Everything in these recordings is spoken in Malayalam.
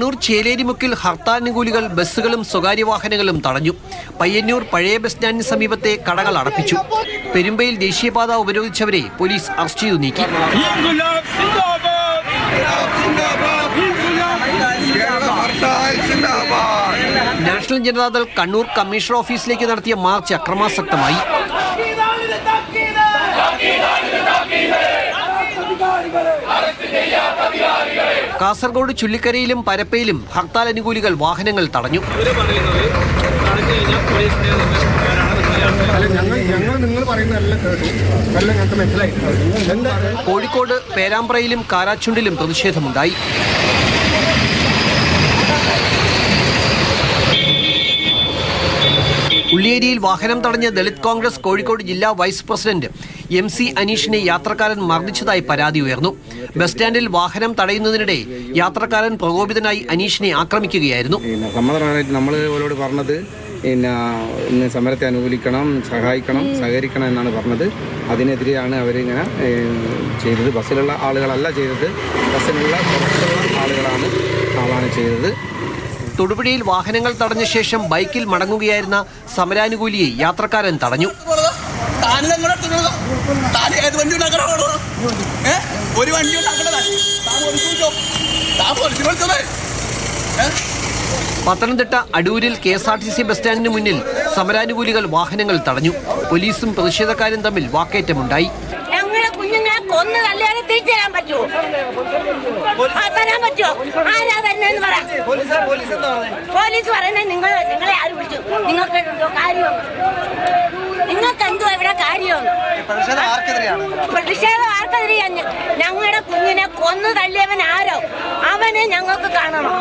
കണ്ണൂർ ചേലേരിമുക്കിൽ ഹർത്താനുകൂലികൾ ബസ്സുകളും സ്വകാര്യ വാഹനങ്ങളും തടഞ്ഞു. പയ്യന്നൂർ പഴയ ബസ് സ്റ്റാൻഡിന് സമീപത്തെ കടകൾ അടപ്പിച്ചു. പെരുമ്പയിൽ ദേശീയപാത ഉപരോധിച്ചവരെ പോലീസ് അറസ്റ്റ് ചെയ്തു നീക്കി. നാഷണൽ ജനതാദൾ കണ്ണൂർ കമ്മീഷണർ ഓഫീസിലേക്ക് നടത്തിയ മാർച്ച് അക്രമാസക്തമായി. കാസർഗോഡ് ചുള്ളിക്കരയിലും പരപ്പയിലും ഹർത്താൽ അനുകൂലികൾ വാഹനങ്ങൾ തടഞ്ഞു. കോഴിക്കോട് പേരാമ്പ്രയിലും കാരാച്ചുണ്ടിലും പ്രതിഷേധമുണ്ടായി. ഉള്ളിയേരിയിൽ വാഹനം തടഞ്ഞ ദളിത് കോൺഗ്രസ് കോഴിക്കോട് ജില്ലാ വൈസ് പ്രസിഡന്റ് MC അനീഷിനെ യാത്രക്കാരൻ മർദ്ദിച്ചതായി പരാതി ഉയർന്നു. ബസ് സ്റ്റാൻഡിൽ വാഹനം തടയുന്നതിനിടെ യാത്രക്കാരൻ പ്രകോപിതനായി അനീഷിനെ ആക്രമിക്കുകയായിരുന്നു. നമ്മൾ അവരോട് പറഞ്ഞത് ഇന്ന് സമരത്തെ അനുകൂലിക്കണം, സഹായിക്കണം, സഹകരിക്കണം എന്നാണ് പറഞ്ഞത്. അതിനെതിരെയാണ് അവരിങ്ങനെ ചെയ്തത്. ബസ്സിലുള്ള ആളുകളല്ല ചെയ്തത്, ബസ്സിലുള്ള പുറത്തുള്ള ആളാണ് ചെയ്തത്. തൊടുപുഴയിൽ വാഹനങ്ങൾ തടഞ്ഞ ശേഷം ബൈക്കിൽ മടങ്ങുകയായിരുന്ന സമരാനുകൂലിയെ യാത്രക്കാരൻ തടഞ്ഞു. പത്തനംതിട്ട അടൂരിൽ KSRTC ബസ് സ്റ്റാൻഡിന് മുന്നിൽ സമരാനുകൂലികൾ വാഹനങ്ങൾ തടഞ്ഞു. പോലീസും പ്രതിഷേധക്കാരും തമ്മിൽ വാക്കേറ്റമുണ്ടായി. ഒന്ന് തല്ലാതെ തിരിച്ചു തരാൻ പറ്റുമോ? തരാൻ പറ്റുമോ? ആരാ വരുന്നതെന്ന് പറ. പോലീസ് പറയുന്നത് നിങ്ങളെ ആര് വിളിച്ചു? നിങ്ങൾക്ക് കാര്യം, നിങ്ങൾക്ക് എന്തോ ഇവിടെ കാര്യം? പ്രതിഷേധം ആർക്കെതിരെയാണ്? ഞങ്ങളുടെ കുഞ്ഞിനെ കൊന്നു തള്ളിയവൻ ആരോ അവനെ ഞങ്ങൾക്ക് കാണണം.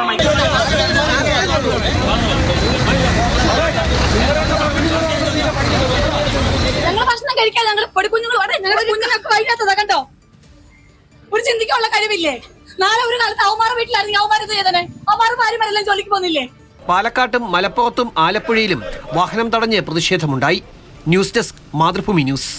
ഞങ്ങൾ ഭക്ഷണം കഴിക്കാൻ ഞങ്ങൾ പൊടിക്കുഞ്ഞുങ്ങൾ ഞങ്ങളുടെ കുഞ്ഞുങ്ങൾക്ക് വൈകാത്തതാ കണ്ടോ? ഒരു ചിന്തിക്കാനുള്ള കാര്യമില്ലേ? നാളെ ഒരു കാലത്ത് അവന്മാരുടെ വീട്ടിലായിരുന്നു അവന്മാരെന്ത് ചെയ്തേ? അവന്മാർ ഭാര്യമാരെല്ലാം ജോലിക്ക് പോകുന്നില്ലേ? പാലക്കാട്ടും മലപ്പുറത്തും ആലപ്പുഴയിലും വാഹനം തടഞ്ഞ് പ്രതിഷേധമുണ്ടായി. News desk, Mathrubhumi news.